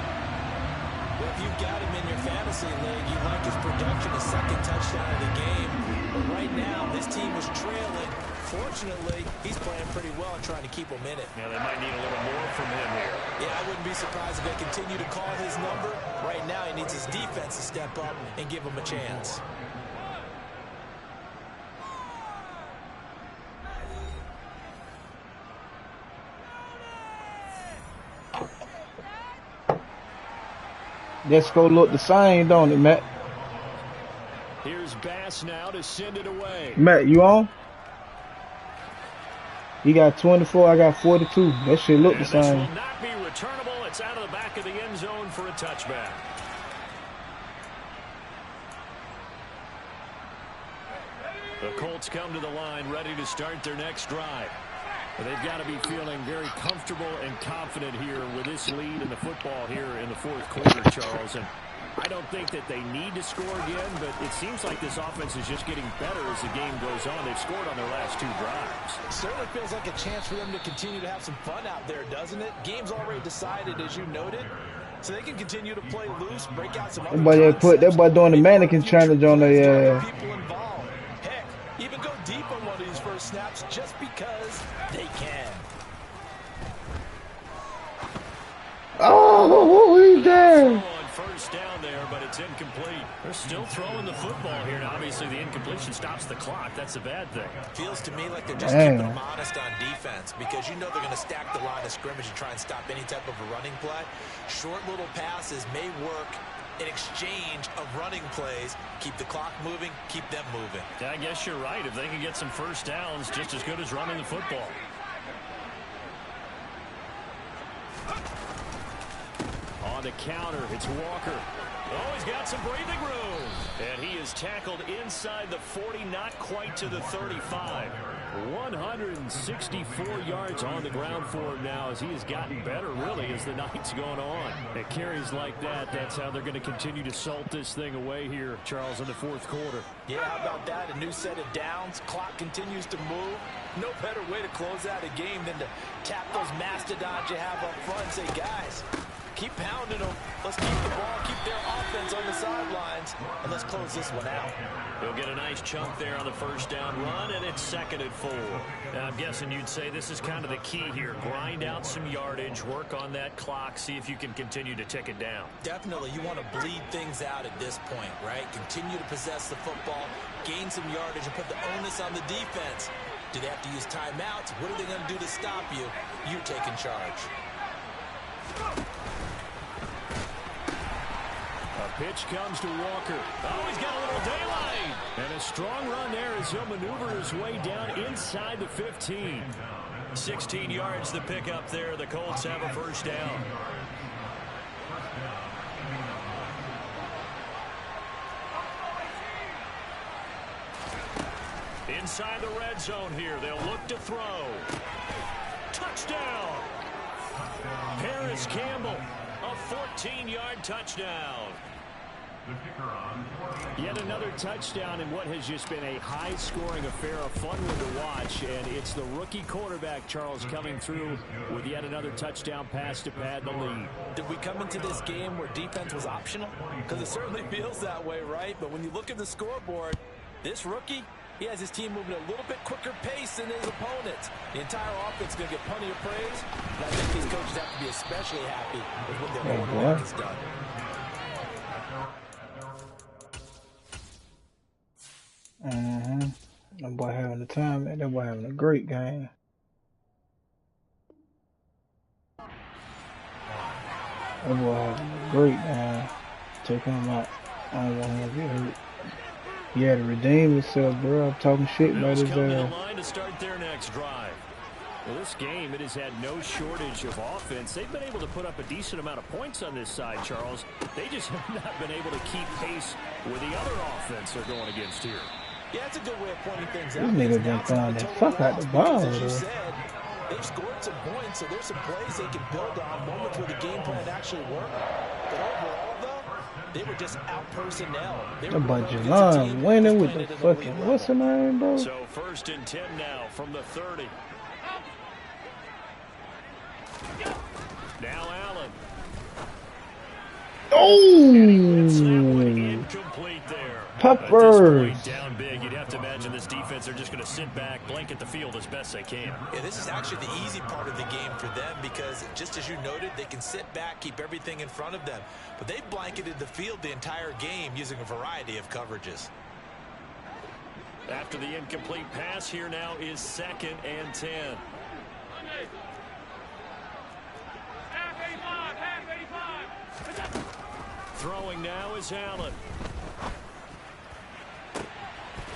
Well, if you've got him in your fantasy league, you like his production, his 2nd touchdown of the game. But right now, this team is trailing Unfortunately, he's playing pretty well and trying to keep him in it. Yeah, they might need a little more from him here. Yeah, I wouldn't be surprised if they continue to call his number. Right now, he needs his defense to step up and give him a chance. Let's go look the same, don't it, Matt? Here's Bass now to send it away. Matt, you on? You got 24, I got 42. That shit look the This same. will not be returnable. It's out of the back of the end zone for a touchback. The Colts come to the line ready to start their next drive. But they've got to be feeling very comfortable and confident here with this lead in the football here in the fourth quarter, Charles. And I don't think that they need to score again, but it seems like this offense is just getting better as the game goes on. They've scored on their last 2 drives. It certainly feels like a chance for them to continue to have some fun out there, doesn't it? Game's already decided, as you noted. So they can continue to play loose, break out some other That boy doing the mannequin challenge on the people involved. Heck, even go deep on one of these first snaps just because they can. Oh, he's there. On first down there, but it's incomplete. They're still throwing the football here. Now, obviously, the incompletion stops the clock. That's a bad thing. Feels to me like they're just keeping them honest on defense because you know they're going to stack the line of scrimmage and try and stop any type of a running play. Short little passes may work in exchange of running plays. Keep the clock moving, keep them moving. Yeah, I guess you're right. If they can get some first downs, just as good as running the football. On the counter, it's Walker. Oh, he's got some breathing room. And he is tackled inside the 40, not quite to the 35. 164 yards on the ground for him now as he has gotten better, really, as the night's going on. At carries like that, that's how they're going to continue to salt this thing away here, Charles, in the fourth quarter. Yeah, how about that? A new set of downs. Clock continues to move. No better way to close out a game than to tap those mastodons you have up front and say, guys, keep pounding them. Let's keep the ball, keep their offense on the sidelines, and let's close this one out. He'll get a nice chunk there on the first down run, and it's 2nd and 4. Now, I'm guessing you'd say this is kind of the key here. Grind out some yardage, work on that clock, see if you can continue to tick it down. Definitely, you want to bleed things out at this point, right? Continue to possess the football, gain some yardage, and put the onus on the defense. Do they have to use timeouts? What are they going to do to stop you? You're taking charge. A pitch comes to Walker. Oh, he's got a little daylight. And a strong run there as he'll maneuver his way down inside the 15. 16 yards to pick up there. The Colts have a first down. Inside the red zone here. They'll look to throw. Touchdown. Paris Campbell, a 14-yard touchdown. Yet another touchdown in what has just been a high-scoring affair, a fun one to watch. And it's the rookie quarterback, Charles, coming through with yet another touchdown pass to pad the lead. Did we come into this game where defense was optional? Because it certainly feels that way, right? But when you look at the scoreboard, this rookie, he has his team moving at a little bit quicker pace than his opponents. The entire offense is going to get plenty of praise. And I think these coaches have to be especially happy with what their quarterback has done. That boy having a time, man. That boy having a great game. That boy having a great game. Take him out. I don't want him to get hurt. He had to redeem himself, bro. I'm talking shit about his line to start their next drive. Well, this game, it has had no shortage of offense. They've been able to put up a decent amount of points on this side, Charles. They just have not been able to keep pace with the other offense they're going against here. Yeah, it's a good way of pointing things This out. nigga been throwing the fuck out the ball, As you bro. said, they've scored some points, so there's some plays they can build on, moments where the game plan actually worked. But overall, though, they were just out personnel. That boy Jelon winning with the fucking, what's her name, bro? So 1st and 10 now from the 30. Now Allen. Oh! Incomplete there. At this Peppers. point, down big, you'd have to imagine this defense are just going to sit back, blanket the field as best they can. Yeah, this is actually the easy part of the game for them because, just as you noted, they can sit back, keep everything in front of them. But they've blanketed the field the entire game using a variety of coverages. After the incomplete pass, here now is 2nd and 10. Throwing now is Allen.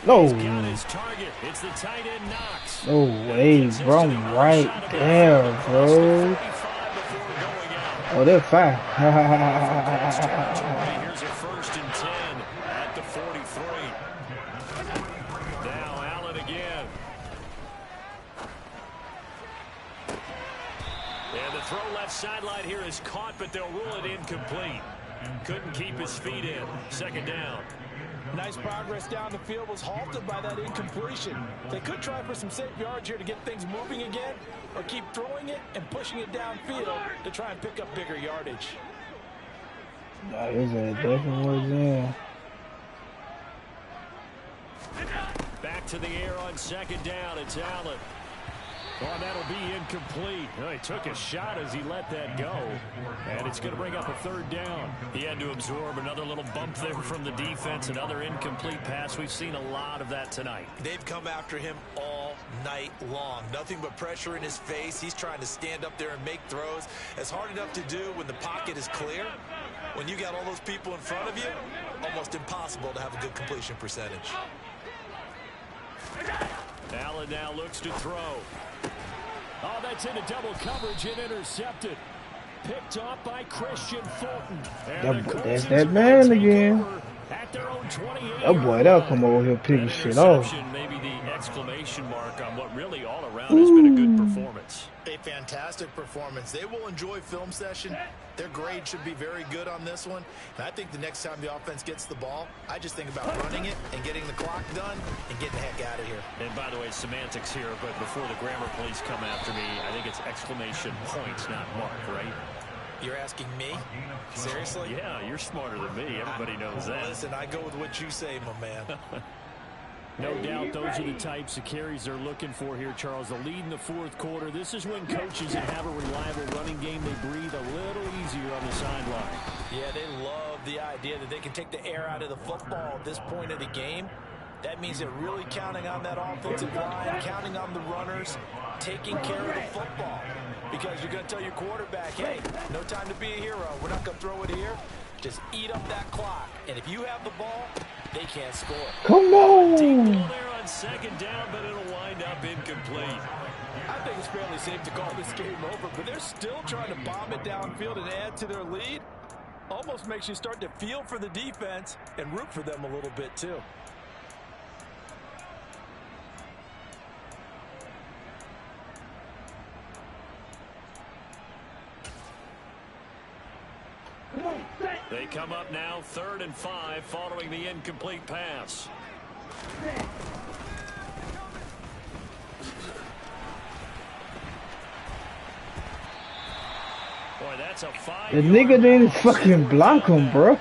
No. He's got his target. It's the tight end Knox. No way, bro. I'm right there, bro. Oh, they're fine. Here's a 1st and 10 at the 43. Now Allen again. And the throw left sideline here is caught, but they'll rule it incomplete. Couldn't keep his feet in. 2nd down. Nice progress down the field was halted by that incompletion. They could try for some safe yards here to get things moving again, or keep throwing it and pushing it downfield to try and pick up bigger yardage. Nah, his ass definitely was in. Back to the air on 2nd down. It's Allen. Oh, that'll be incomplete. Oh, he took a shot as he let that go. And it's going to bring up a 3rd down. He had to absorb another little bump there from the defense. Another incomplete pass. We've seen a lot of that tonight. They've come after him all night long. Nothing but pressure in his face. He's trying to stand up there and make throws. It's hard enough to do when the pocket is clear. When you got all those people in front of you, almost impossible to have a good completion percentage. Allen now looks to throw. Oh, that's into double coverage and intercepted. Picked off by Christian Fulton. That's that man again. At their own 28. Oh boy, that'll come over here picking shit off. Maybe the exclamation mark on what really all around has been a good performance. A fantastic performance. They will enjoy film session. Their grade should be very good on this one. And I think the next time the offense gets the ball, I just think about running it and getting the clock done and getting the heck out of here. And by the way, semantics here, but before the grammar police come after me, I think it's exclamation points, not mark, right? You're asking me? Seriously? Yeah, you're smarter than me. Everybody knows that. Listen, I go with what you say, my man. No doubt those are the types of carries they're looking for here, Charles. The lead in the 4th quarter. This is when coaches that have a reliable running game, they breathe a little easier on the sideline. Yeah, they love the idea that they can take the air out of the football at this point of the game. That means they're really counting on that offensive line, counting on the runners, taking care of the football. Because you're going to tell your quarterback, hey, no time to be a hero. We're not going to throw it here. Just eat up that clock. And if you have the ball, they can't score. Come on. Deep ball there on 2nd down, but it'll wind up incomplete. I think it's fairly safe to call this game over, but they're still trying to bomb it downfield and add to their lead. Almost makes you start to feel for the defense and root for them a little bit too. They come up now 3rd and 5 following the incomplete pass. Boy, that's a 5. The nigga didn't fucking block him, bro.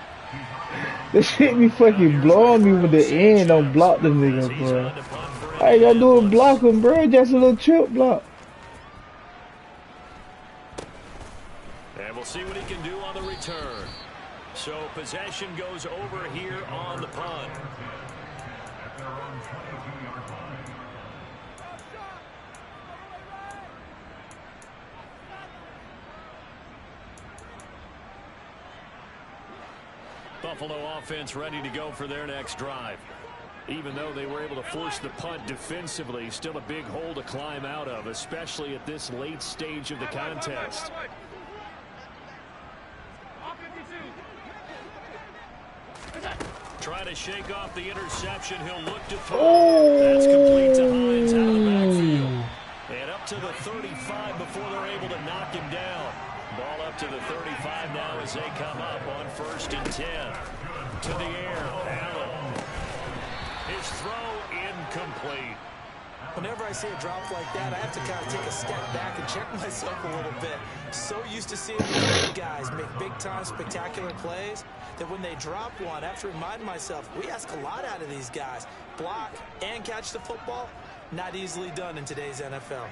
This shit be fucking blowing me with the end. Don't block the nigga, bro. All you gotta do is block him, bro. Just a little chip block. And we'll see what he can do on the return. So possession goes over here on the punt. Buffalo offense ready to go for their next drive. Even though they were able to force the punt defensively, still a big hole to climb out of, especially at this late stage of the contest. Trying to shake off the interception. He'll look to throw. Oh. That's complete to Hines out of the backfield. And up to the 35 before they're able to knock him down. Ball up to the 35 now as they come up on 1st and 10. To the air, Allen. His throw incomplete. Whenever I see a drop like that, I have to kind of take a step back and check myself a little bit. So used to seeing these big guys make big-time spectacular plays that when they drop one, I have to remind myself, we ask a lot out of these guys. Block and catch the football, not easily done in today's NFL.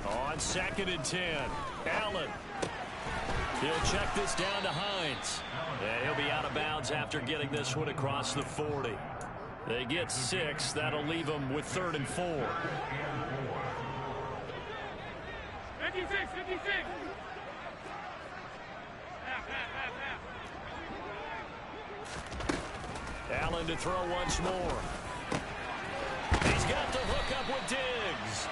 On 2nd and 10, Allen. He'll check this down to Hines. And he'll be out of bounds after getting this one across the 40. They get 6. That'll leave them with 3rd and 4. 56. Allen to throw once more. He's got the hook up with Diggs.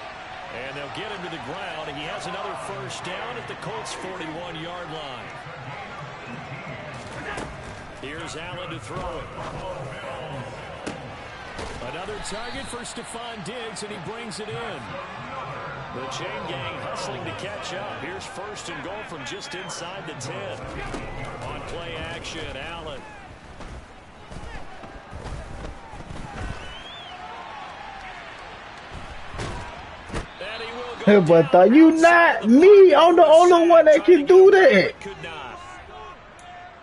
And they'll get him to the ground, and he has another first down at the Colts' 41-yard line. Here's Allen to throw it. Another target for Stephon Diggs, and he brings it in. The chain gang hustling to catch up. Here's 1st and goal from just inside the 10. On play action, Allen. Hey, but are you not me? I'm the only one that can do that.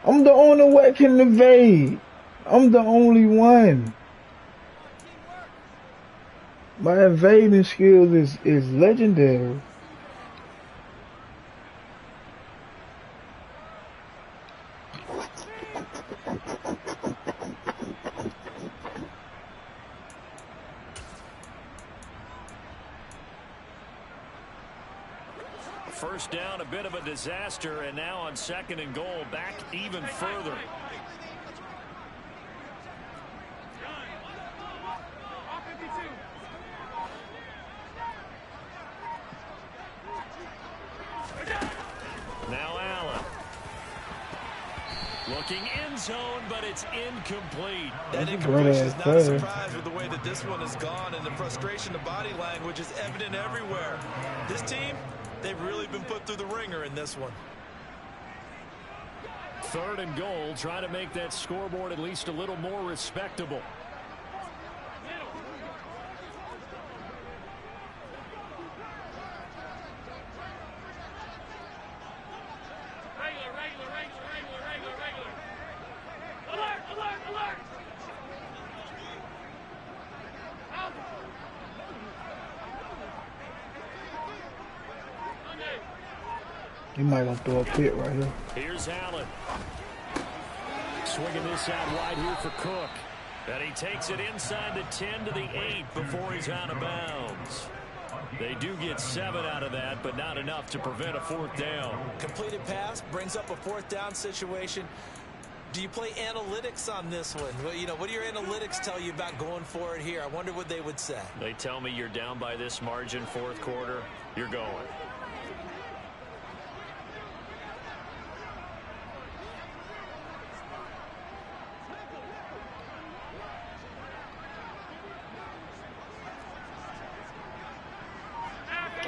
I'm the only one that can evade. I'm the only one. My evading skills is legendary. First down, a bit of a disaster, and now on 2nd and goal, back even further. Now Allen. Looking end zone, but it's incomplete. That incompletion is not a surprise with the way that this one has gone, and the frustration, the body language is evident everywhere. This team, they've really been put through the ringer in this one. 3rd and goal, trying to make that scoreboard at least a little more respectable. You might want to throw a pit right here. Here's Allen. Swinging this out wide here for Cook. And he takes it inside the 10 to the 8 before he's out of bounds. They do get 7 out of that, but not enough to prevent a 4th down. Completed pass brings up a 4th down situation. Do you play analytics on this one? Well, you know, what do your analytics tell you about going for it here? I wonder what they would say. They tell me you're down by this margin 4th quarter, you're going.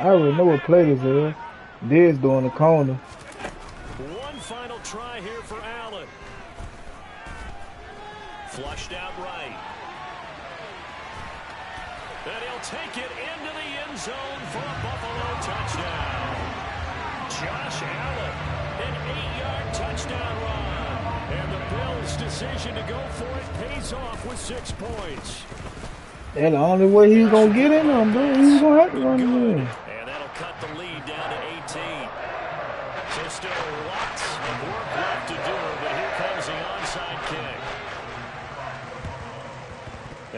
I already know what play this is. Diggs doing the corner. One final try here for Allen. Flushed out right. And he'll take it into the end zone for a Buffalo touchdown. Josh Allen, an 8-yard touchdown run. And the Bills' decision to go for it pays off with 6 points. And the only way he's going to get in there, bro, he's going to have to run in. And that'll cut the lead down to 18. So still lots of work left to do, but here comes the onside kick.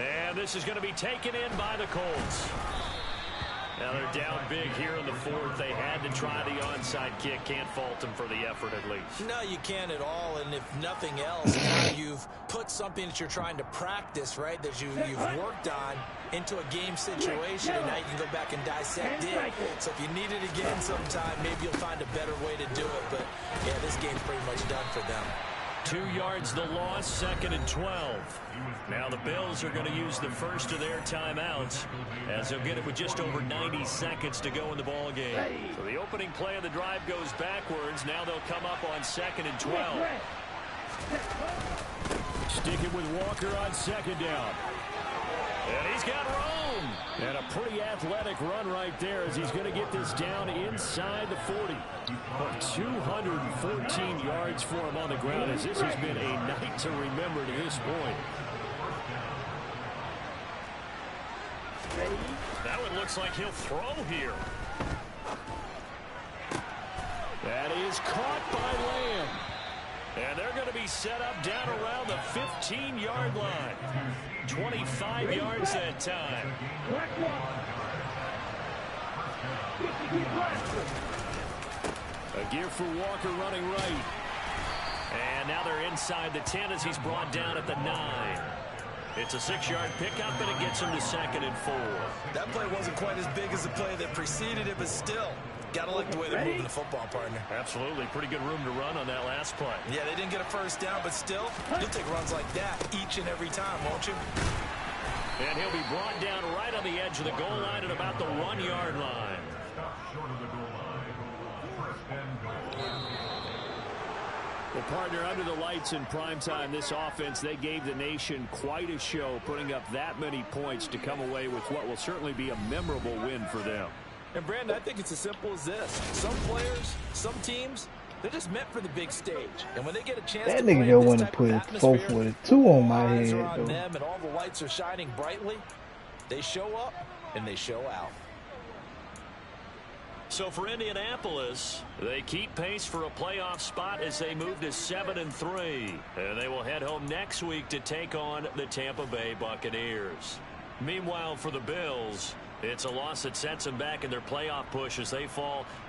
And this is going to be taken in by the Colts. Now they're down big here in the 4th. They had to try the onside kick. Can't fault them for the effort at least. No, you can't at all. And if nothing else, now you've put something that you're trying to practice, right, that you've worked on into a game situation, and now you can go back and dissect it. So if you need it again sometime, maybe you'll find a better way to do it. But, yeah, this game's pretty much done for them. 2 yards the loss, 2nd and 12. Now the Bills are going to use the first of their timeouts as they'll get it with just over 90 seconds to go in the ball game. So the opening play of the drive goes backwards. Now they'll come up on 2nd and 12. Sticking with Walker on 2nd down. And he's got room. And a pretty athletic run right there as he's going to get this down inside the 40. 214 yards for him on the ground as this has been a night to remember to this point. That one looks like he'll throw here. That is caught by Lamb. And they're going to be set up down around the 15-yard line. 25 yards that time. A gear for Walker running right. And now they're inside the 10 as he's brought down at the 9. It's a 6-yard pickup, and it gets him to 2nd and 4. That play wasn't quite as big as the play that preceded it, but still, got to like the way they're moving the football, partner. Absolutely. Pretty good room to run on that last play. Yeah, they didn't get a first down, but still, you'll take runs like that each and every time, won't you? And he'll be brought down right on the edge of the goal line at about the 1-yard line. Well, partner, under the lights in primetime, this offense, they gave the nation quite a show, putting up that many points to come away with what will certainly be a memorable win for them. And, Brandon, I think it's as simple as this. Some players, some teams, they're just meant for the big stage. And when they get a chance That to nigga play just in want this to type put of his 442 on my eyes head, are on though. them and all the lights are shining brightly, they show up and they show out. So for Indianapolis, they keep pace for a playoff spot as they move to 7-3. And they will head home next week to take on the Tampa Bay Buccaneers. Meanwhile, for the Bills, it's a loss that sets them back in their playoff push as they fall to